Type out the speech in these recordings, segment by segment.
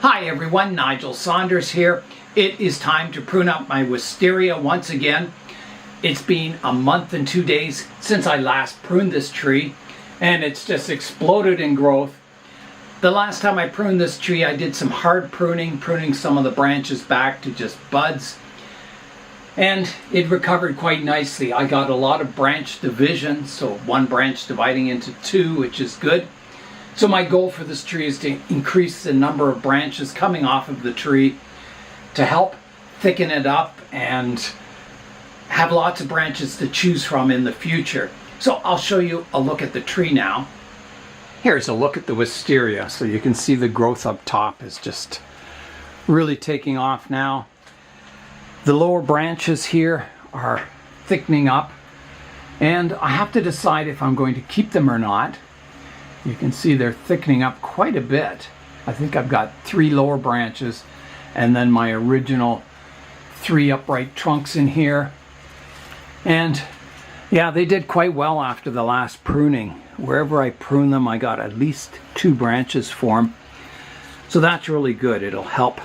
Hi everyone, Nigel Saunders here. It is time to prune up my wisteria once again. It's been a month and 2 days since I last pruned this tree, and it's just exploded in growth. The last time I pruned this tree, I did some hard pruning some of the branches back to just buds, and it recovered quite nicely. I got a lot of branch division, so one branch dividing into two, which is good. So my goal for this tree is to increase the number of branches coming off of the tree to help thicken it up and have lots of branches to choose from in the future. So I'll show you a look at the tree now. Here's a look at the wisteria. So you can see the growth up top is just really taking off now. The lower branches here are thickening up, and I have to decide if I'm going to keep them or not. You can see they're thickening up quite a bit. I think I've got 3 lower branches and then my original 3 upright trunks in here. And yeah, they did quite well after the last pruning. Wherever I prune them, I got at least 2 branches form. So that's really good. It'll help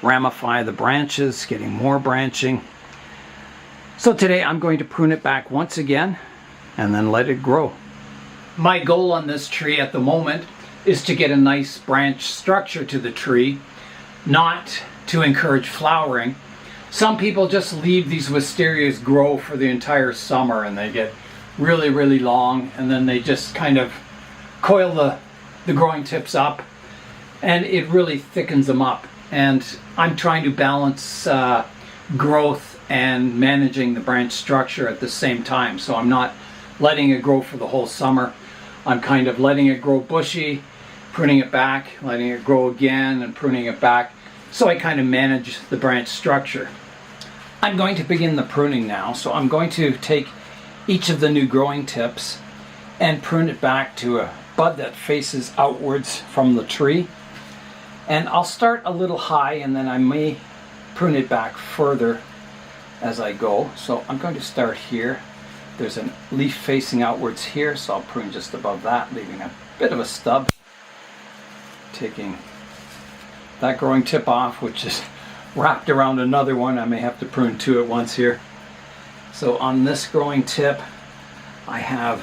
ramify the branches, getting more branching. So today I'm going to prune it back once again and then let it grow. My goal on this tree at the moment is to get a nice branch structure to the tree, not to encourage flowering. Some people just leave these wisterias grow for the entire summer and they get really long, and then they just kind of coil the growing tips up and it really thickens them up. And I'm trying to balance growth and managing the branch structure at the same time. So I'm not letting it grow for the whole summer. I'm kind of letting it grow bushy, pruning it back, letting it grow again and pruning it back. So I kind of manage the branch structure. I'm going to begin the pruning now. So I'm going to take each of the new growing tips and prune it back to a bud that faces outwards from the tree. And I'll start a little high and then I may prune it back further as I go. So I'm going to start here. There's a leaf facing outwards here, so I'll prune just above that, leaving a bit of a stub. Taking that growing tip off, which is wrapped around another one. I may have to prune 2 at once here. So on this growing tip, I have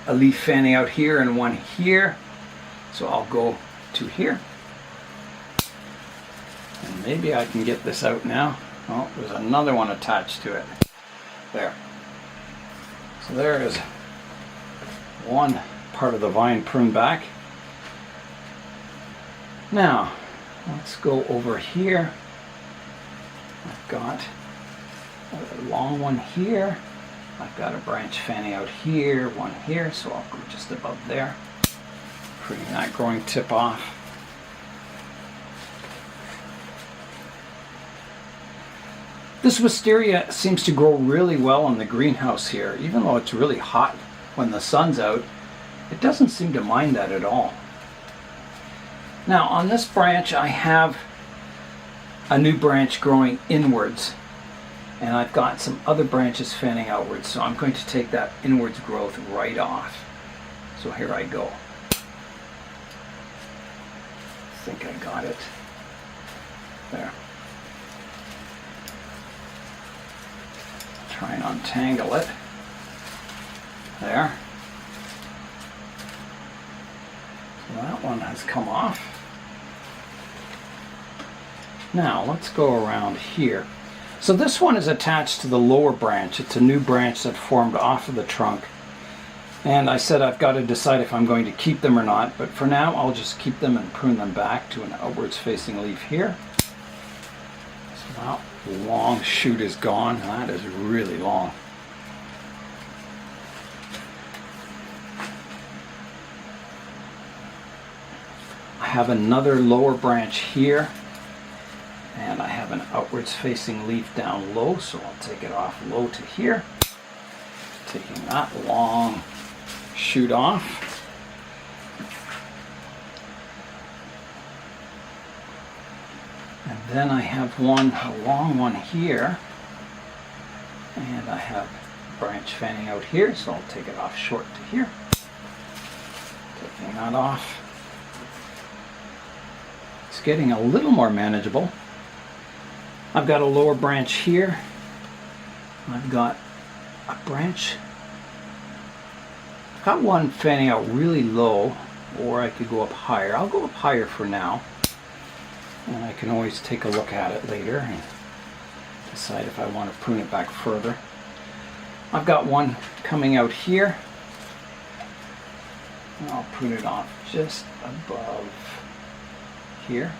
a leaf fanning out here and one here. So I'll go to here. And maybe I can get this out now. Oh, there's another one attached to it. There. So there is one part of the vine pruned back. Now, let's go over here. I've got a long one here. I've got a branch fanning out here, one here, so I'll go just above there. Pruning that growing tip off. This wisteria seems to grow really well in the greenhouse here. Even though it's really hot when the sun's out, it doesn't seem to mind that at all. Now on this branch I have a new branch growing inwards, and I've got some other branches fanning outwards, so I'm going to take that inwards growth right off. So here I go. I think I got it. There. Try and untangle it. There. So that one has come off. Now let's go around here. So this one is attached to the lower branch. It's a new branch that formed off of the trunk. And I said I've got to decide if I'm going to keep them or not, but for now I'll just keep them and prune them back to an outwards facing leaf here. So now the long shoot is gone. That is really long. I have another lower branch here, and I have an outwards facing leaf down low, so I'll take it off low to here. Taking that long shoot off. And then I have a long one here, and I have a branch fanning out here, so I'll take it off short to here. Taking that off. getting a little more manageable. I've got a lower branch here. I've got a branch. I've got one fanning out really low, or I could go up higher. I'll go up higher for now. And I can always take a look at it later and decide if I want to prune it back further. I've got one coming out here. And I'll prune it off just above here.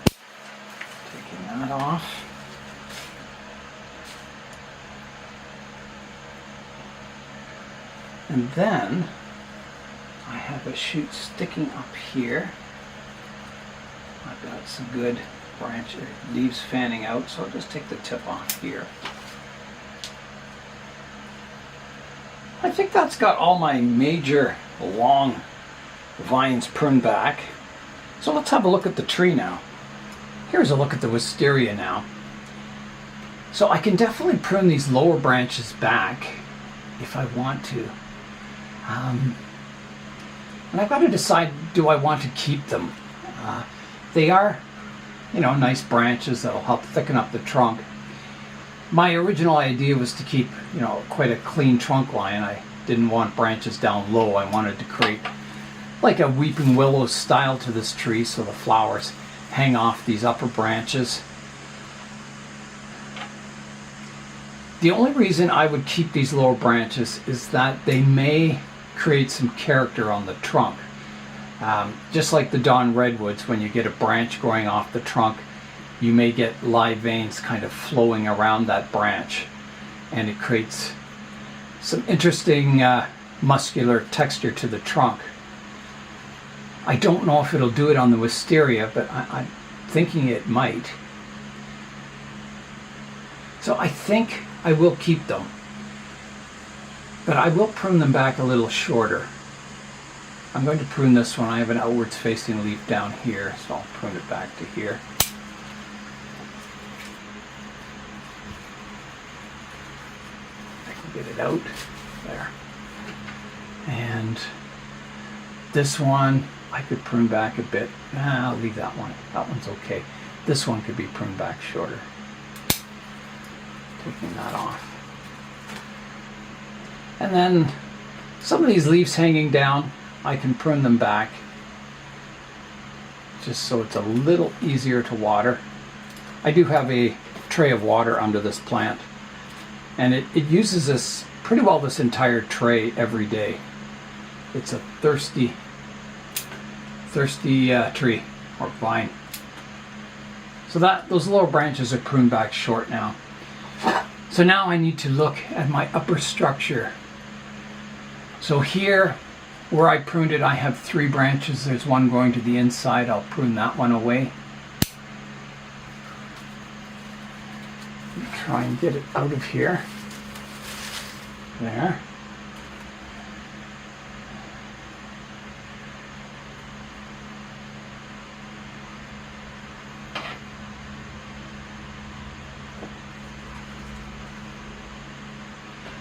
Taking that off. And then I have a shoot sticking up here. I've got some good branch leaves fanning out, so I'll just take the tip off here. I think that's got all my major long vines pruned back. So let's have a look at the tree now. Here's a look at the wisteria now. So I can definitely prune these lower branches back if I want to. And I've got to decide, do I want to keep them? They are, you know, nice branches that'll help thicken up the trunk. My original idea was to keep, you know, quite a clean trunk line. I didn't want branches down low. I wanted to create like a weeping willow style to this tree, so the flowers hang off these upper branches. The only reason I would keep these lower branches is that they may create some character on the trunk. Just like the Dawn redwoods, when you get a branch growing off the trunk, you may get live veins kind of flowing around that branch, and it creates some interesting muscular texture to the trunk. I don't know if it'll do it on the wisteria, but I'm thinking it might. So I think I will keep them, but I will prune them back a little shorter. I'm going to prune this one. I have an outwards facing leaf down here, so I'll prune it back to here. I can get it out there. And this one I could prune back a bit. I'll leave that one. That one's okay. This one could be pruned back shorter. Taking that off. And then some of these leaves hanging down, I can prune them back just so it's a little easier to water. I do have a tray of water under this plant, and it uses this pretty well, this entire tray every day. It's a thirsty tree or vine. So those lower branches are pruned back short now. So now I need to look at my upper structure. So here, where I pruned it, I have 3 branches. There's one going to the inside. I'll prune that one away. Try and get it out of here. There.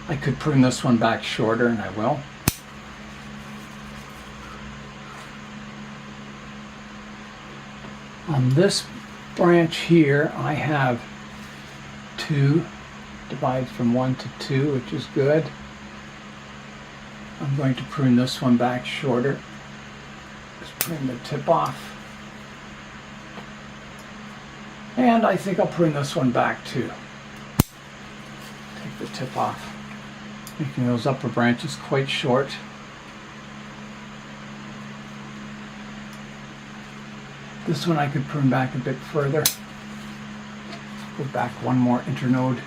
I could prune this one back shorter, and I will. On this branch here, I have 2, divides from 1 to 2, which is good. I'm going to prune this one back shorter. Just prune the tip off. And I think I'll prune this one back too. Take the tip off, making those upper branches quite short. This one I could prune back a bit further. Go back one more internode.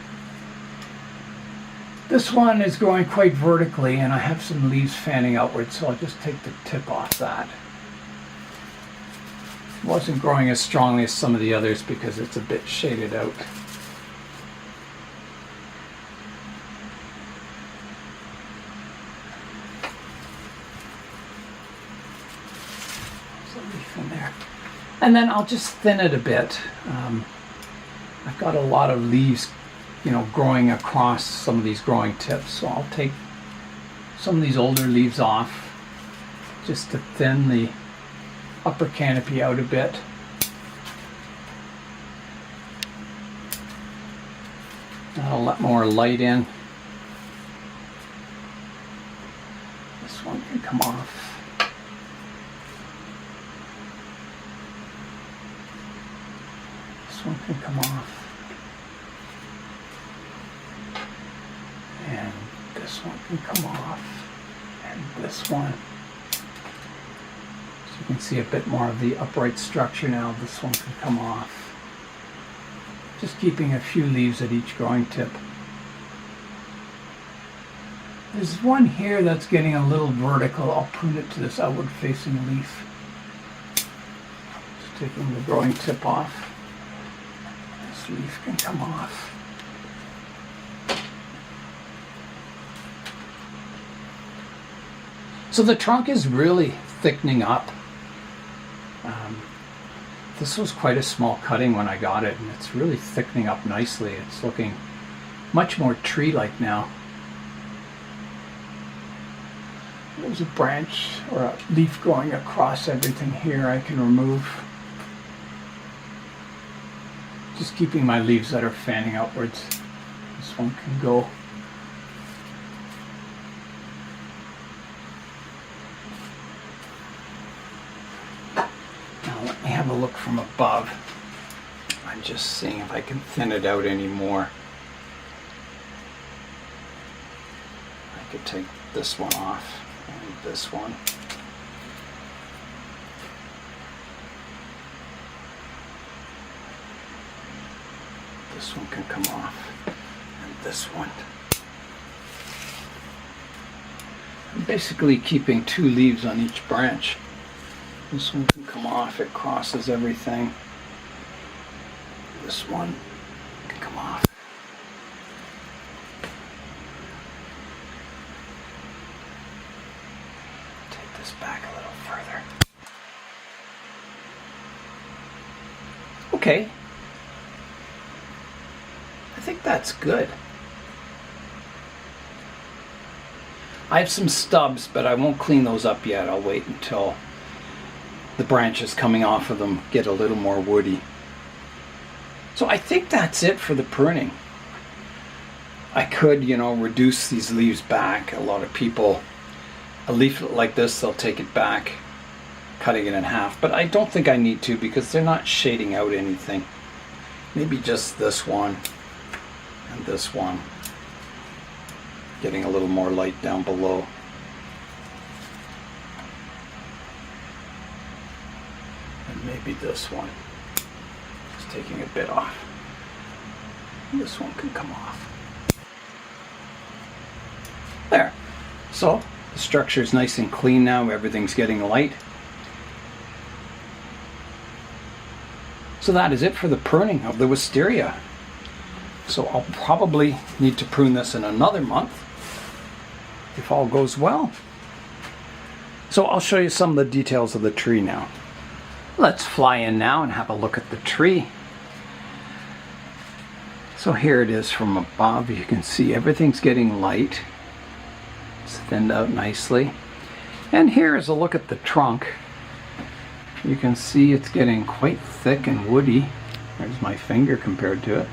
This one is growing quite vertically, and I have some leaves fanning outward, so I'll just take the tip off that. It wasn't growing as strongly as some of the others because it's a bit shaded out. There's a leaf in there. And then I'll just thin it a bit. I've got a lot of leaves, you know, growing across some of these growing tips, so I'll take some of these older leaves off just to thin the upper canopy out a bit. I'll let more light in. This one can come off. This one can come off. And this one can come off. And this one. So you can see a bit more of the upright structure now. This one can come off. Just keeping a few leaves at each growing tip. There's one here that's getting a little vertical. I'll prune it to this outward facing leaf. Just taking the growing tip off. This leaf can come off. So the trunk is really thickening up. This was quite a small cutting when I got it, and it's really thickening up nicely. It's looking much more tree-like now. There's a branch or a leaf growing across everything here I can remove. Just keeping my leaves that are fanning outwards. This one can go. Have a look from above. I'm just seeing if I can thin it out any more. I could take this one off and this one. This one can come off and this one. I'm basically keeping 2 leaves on each branch. This one can come off, it crosses everything. This one can come off. Take this back a little further. Okay. I think that's good. I have some stubs, but I won't clean those up yet. I'll wait until the branches coming off of them get a little more woody. So I think that's it for the pruning. I could, reduce these leaves back. A lot of people, a leaflet like this, they'll take it back, cutting it in half. But I don't think I need to because they're not shading out anything. Maybe just this one and this one. Getting a little more light down below. Maybe this one. Just taking a bit off. This one can come off. There. So the structure is nice and clean now. Everything's getting light. So that is it for the pruning of the wisteria. So I'll probably need to prune this in another month if all goes well. So I'll show you some of the details of the tree now. Let's fly in now and have a look at the tree. So here it is from above. You can see everything's getting light. It's thinned out nicely. And here is a look at the trunk. You can see it's getting quite thick and woody. There's my finger compared to it.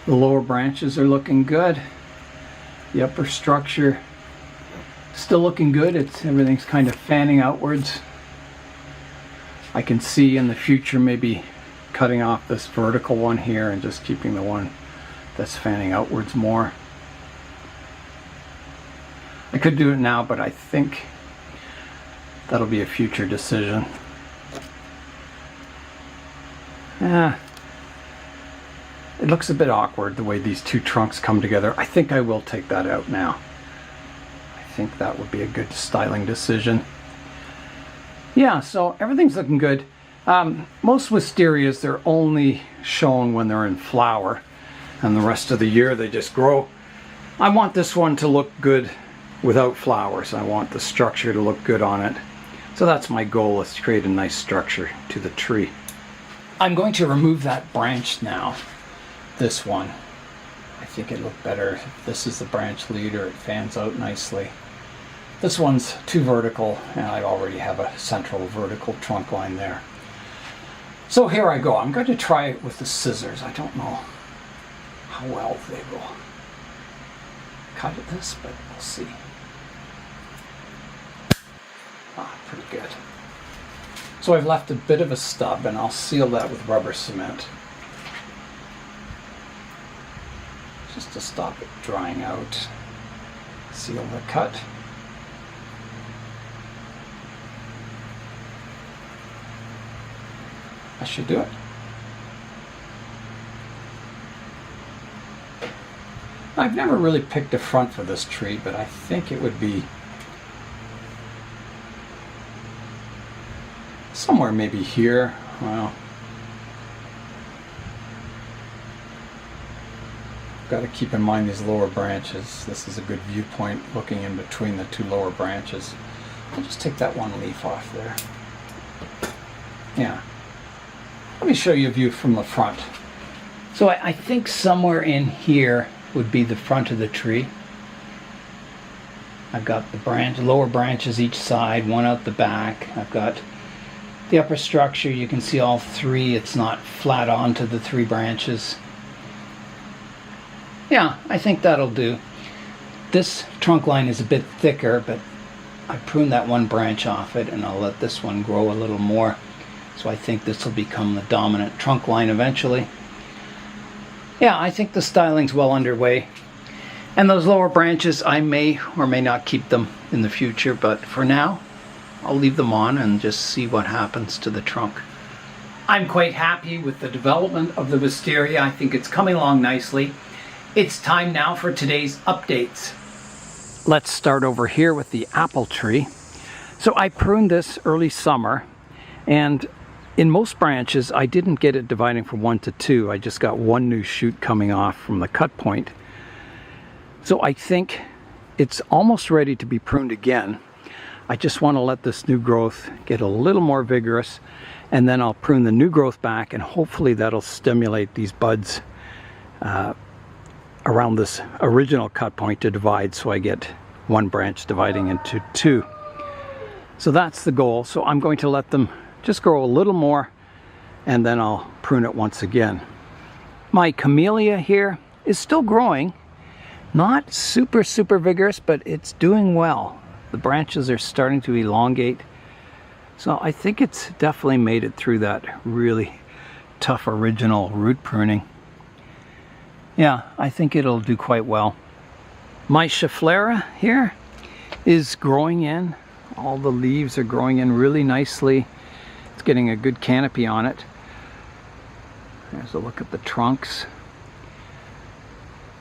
The lower branches are looking good. The upper structure still looking good. Everything's kind of fanning outwards. I can see in the future maybe cutting off this vertical one here and just keeping the one that's fanning outwards more. I could do it now, but I think that'll be a future decision. It looks a bit awkward the way these 2 trunks come together. I think I will take that out now. I think that would be a good styling decision. Yeah, so everything's looking good. Most wisterias, they're only shown when they're in flower, and the rest of the year they just grow. I want this one to look good without flowers. I want the structure to look good on it. So that's my goal, is to create a nice structure to the tree. I'm going to remove that branch now. This one. I think it looked better. This is the branch leader. It fans out nicely. This one's too vertical, and I already have a central vertical trunk line there. So here I go. I'm going to try it with the scissors. I don't know how how well they will cut at this, but we'll see. Pretty good. So I've left a bit of a stub, and I'll seal that with rubber cement just to stop it drying out. Seal the cut. That should do it. I've never really picked a front for this tree, but I think it would be somewhere maybe here. Well, got to keep in mind these lower branches. This is a good viewpoint looking in between the two lower branches. I'll just take that one leaf off there. Yeah. Let me show you a view from the front. So I think somewhere in here would be the front of the tree. I've got the lower branches each side, one out the back. I've got the upper structure. You can see all three. It's not flat onto the three branches. Yeah, I think that'll do. This trunk line is a bit thicker, but I pruned that one branch off it, and I'll let this one grow a little more. So I think this will become the dominant trunk line eventually. Yeah, I think the styling's well underway. And those lower branches, I may or may not keep them in the future, but for now, I'll leave them on and just see what happens to the trunk. I'm quite happy with the development of the wisteria. I think it's coming along nicely. It's time now for today's updates. Let's start over here with the apple tree. So I pruned this early summer, and in most branches I didn't get it dividing from 1 to 2. I just got one new shoot coming off from the cut point. So I think it's almost ready to be pruned again. I just want to let this new growth get a little more vigorous, and then I'll prune the new growth back, and hopefully that'll stimulate these buds around this original cut point to divide, so I get one branch dividing into 2. So that's the goal. So I'm going to let them just grow a little more, and then I'll prune it once again. My camellia here is still growing. Not super vigorous, but it's doing well. The branches are starting to elongate. So I think it's definitely made it through that really tough original root pruning. Yeah, I think it'll do quite well. My Schefflera here is growing in. All the leaves are growing in really nicely. It's getting a good canopy on it. There's a look at the trunks.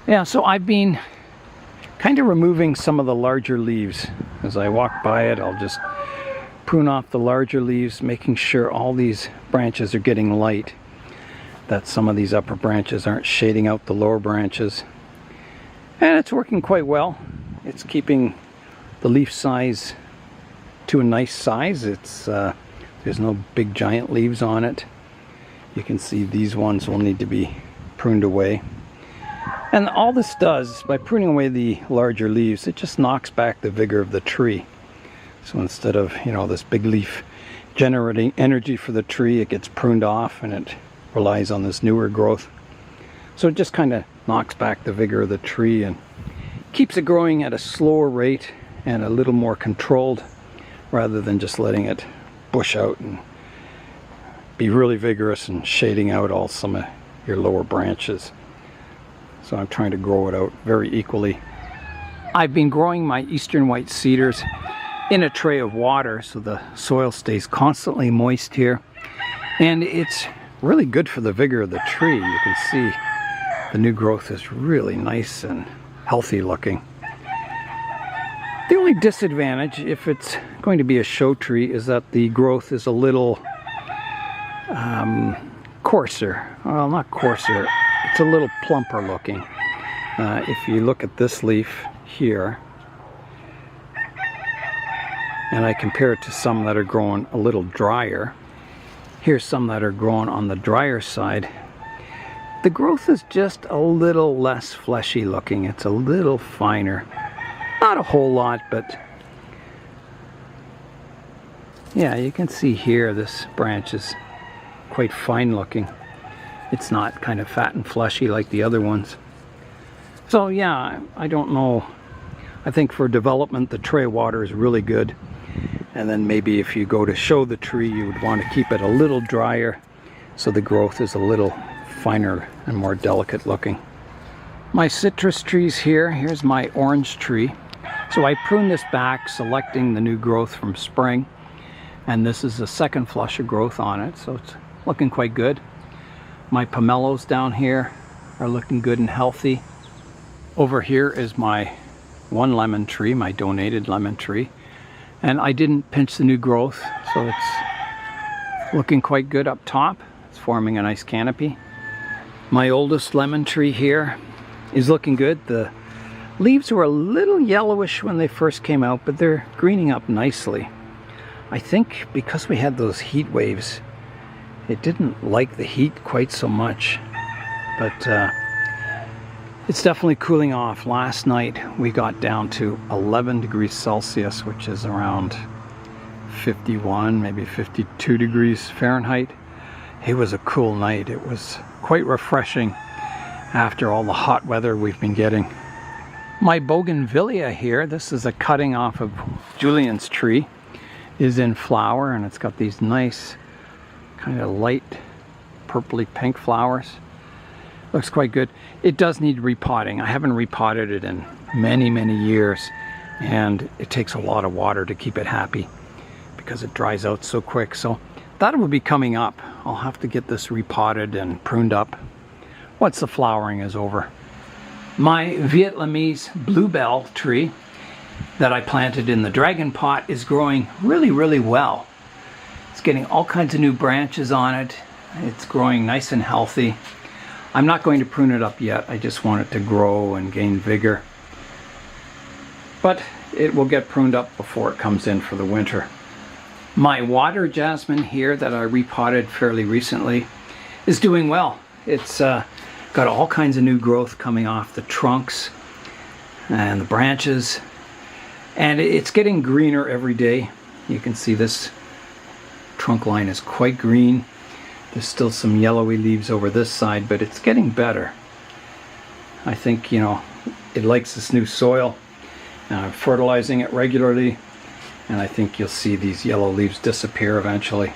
Yeah, so I've been kind of removing some of the larger leaves. As I walk by it, I'll just prune off the larger leaves, making sure all these branches are getting light, that some of these upper branches aren't shading out the lower branches. And it's working quite well. It's keeping the leaf size to a nice size. It's there's no big giant leaves on it. You can see these ones will need to be pruned away. And all this does, by pruning away the larger leaves, it just knocks back the vigor of the tree. So instead of, this big leaf generating energy for the tree, it gets pruned off and it relies on this newer growth. So it just kind of knocks back the vigor of the tree and keeps it growing at a slower rate and a little more controlled, rather than just letting it bush out and be really vigorous and shading out all some of your lower branches. So I'm trying to grow it out very equally. I've been growing my eastern white cedars in a tray of water so the soil stays constantly moist here. And it's really good for the vigor of the tree. You can see the new growth is really nice and healthy looking. The only disadvantage, if it's going to be a show tree, is that the growth is a little coarser. Well, not coarser. It's a little plumper looking. If you look at this leaf here, and I compare it to some that are growing a little drier, here's some that are growing on the drier side. The growth is just a little less fleshy looking. It's a little finer. Not a whole lot, but yeah, you can see here this branch is quite fine looking. It's not kind of fat and fleshy like the other ones. So yeah, I don't know. I think for development the tray water is really good. And then maybe if you go to show the tree, you would want to keep it a little drier so the growth is a little finer and more delicate looking. My citrus trees here, here's my orange tree. So I pruned this back, selecting the new growth from spring. And this is the second flush of growth on it, so it's looking quite good. My pomelos down here are looking good and healthy. Over here is my one lemon tree, my donated lemon tree. And I didn't pinch the new growth, so it's looking quite good up top. It's forming a nice canopy. My oldest lemon tree here is looking good. The leaves were a little yellowish when they first came out, but they're greening up nicely. I think because we had those heat waves, it didn't like the heat quite so much. But it's definitely cooling off. Last night we got down to 11 degrees Celsius, which is around 51, maybe 52 degrees Fahrenheit. It was a cool night. It was quite refreshing after all the hot weather we've been getting. My bougainvillea here, this is a cutting off of Julian's tree, is in flower, and it's got these nice kind of light purpley pink flowers. Looks quite good. It does need repotting. I haven't repotted it in many years, and it takes a lot of water to keep it happy because it dries out so quick. So that will be coming up. I'll have to get this repotted and pruned up once the flowering is over. My Vietnamese bluebell tree that I planted in the dragon pot is growing really well. It's getting all kinds of new branches on it. It's growing nice and healthy. I'm not going to prune it up yet. I just want it to grow and gain vigor. But it will get pruned up before it comes in for the winter. My water jasmine here that I repotted fairly recently is doing well. It's got all kinds of new growth coming off the trunks and the branches, and it's getting greener every day. You can see this trunk line is quite green. There's still some yellowy leaves over this side, but it's getting better. I think, you know, it likes this new soil. I'm fertilizing it regularly, and I think you'll see these yellow leaves disappear eventually.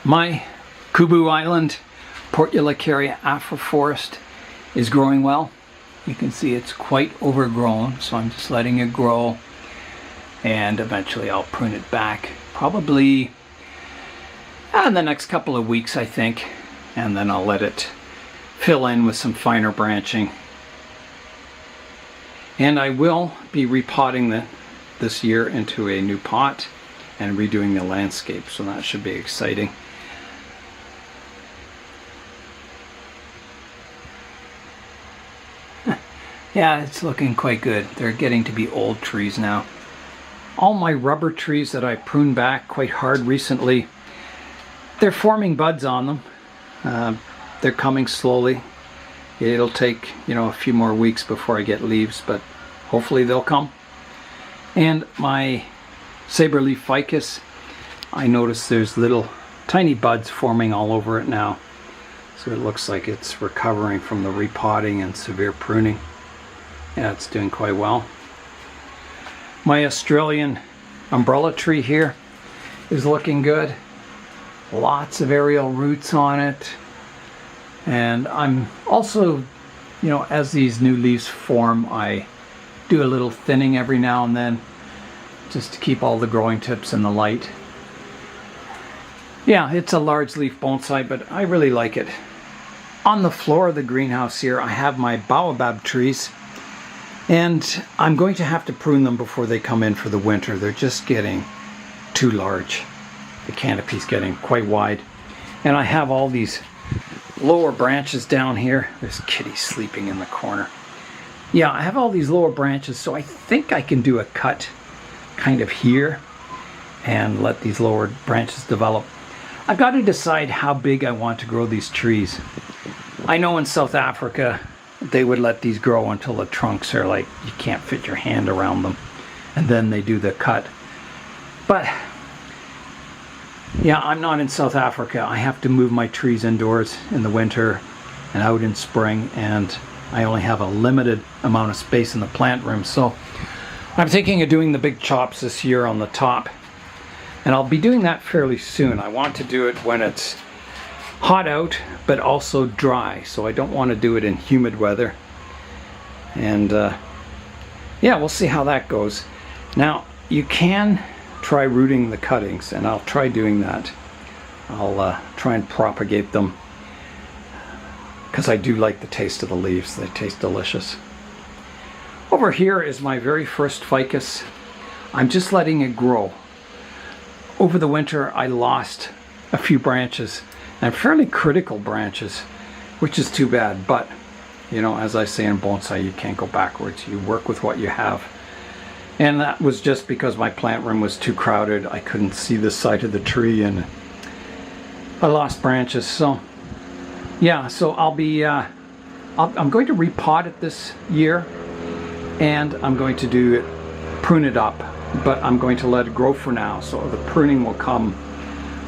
My Kubu Island Portulacaria afroforest is growing well. You can see it's quite overgrown, so I'm just letting it grow, and eventually I'll prune it back, probably in the next couple of weeks, I think, and then I'll let it fill in with some finer branching. And I will be repotting this year into a new pot and redoing the landscape, so that should be exciting. Yeah, it's looking quite good. They're getting to be old trees now. All my rubber trees that I pruned back quite hard recently, they're forming buds on them. They're coming slowly. It'll take, you know, a few more weeks before I get leaves, but hopefully they'll come. And my saberleaf ficus, I noticed there's little tiny buds forming all over it now. So it looks like it's recovering from the repotting and severe pruning. Yeah, it's doing quite well. My Australian umbrella tree here is looking good. Lots of aerial roots on it. And I'm also, you know, as these new leaves form, I do a little thinning every now and then just to keep all the growing tips in the light. Yeah, it's a large leaf bonsai, but I really like it. On the floor of the greenhouse here, I have my baobab trees, and I'm going to have to prune them before they come in for the winter. They're just getting too large. The canopy's getting quite wide. And I have all these lower branches down here. There's Kitty sleeping in the corner. Yeah, I have all these lower branches, so I think I can do a cut kind of here and let these lower branches develop. I've got to decide how big I want to grow these trees. I know in South Africa they would let these grow until the trunks are like you can't fit your hand around them, and then they do the cut. But yeah, I'm not in South Africa. I have to move my trees indoors in the winter and out in spring, and I only have a limited amount of space in the plant room, so I'm thinking of doing the big chops this year on the top. And I'll be doing that fairly soon. I want to do it when it's hot out, but also dry, so I don't want to do it in humid weather. And yeah, we'll see how that goes. Now, you can try rooting the cuttings, and I'll try doing that. I'll try and propagate them, because I do like the taste of the leaves. They taste delicious. Over here is my very first ficus. I'm just letting it grow. Over the winter, I lost a few branches, and fairly critical branches, which is too bad. But, you know, as I say in bonsai, you can't go backwards. You work with what you have. And that was just because my plant room was too crowded. I couldn't see the side of the tree, and I lost branches. So, yeah, so I'll be, I'm going to repot it this year, and I'm going to prune it up, but I'm going to let it grow for now. So the pruning will come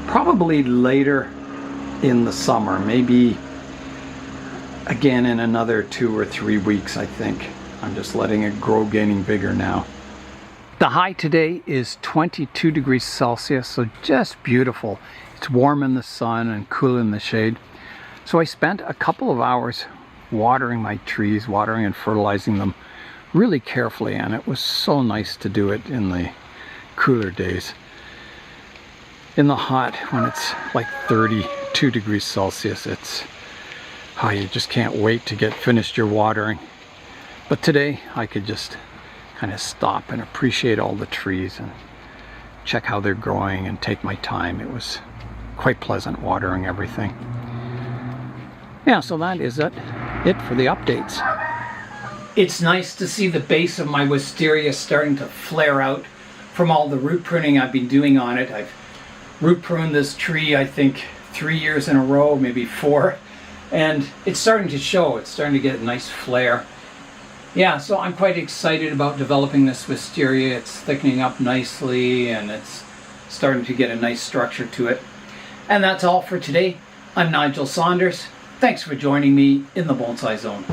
probably later in the summer, maybe again in another 2 or 3 weeks, I think. I'm just letting it grow, gaining vigor now. The high today is 22 degrees Celsius, so just beautiful. It's warm in the sun and cool in the shade. So I spent a couple of hours watering my trees, watering and fertilizing them really carefully, and it was so nice to do it in the cooler days. In the hot, when it's like 32 degrees Celsius, you just can't wait to get finished your watering. But today I could just kind of stop and appreciate all the trees and check how they're growing and take my time. It was quite pleasant watering everything. Yeah, so that is it for the updates. It's nice to see the base of my wisteria starting to flare out from all the root pruning I've been doing on it. I've root pruned this tree, I think, 3 years in a row, maybe 4. And it's starting to show. It's starting to get a nice flare. Yeah, so I'm quite excited about developing this wisteria. It's thickening up nicely, and it's starting to get a nice structure to it. And that's all for today. I'm Nigel Saunders. Thanks for joining me in the Bonsai Zone.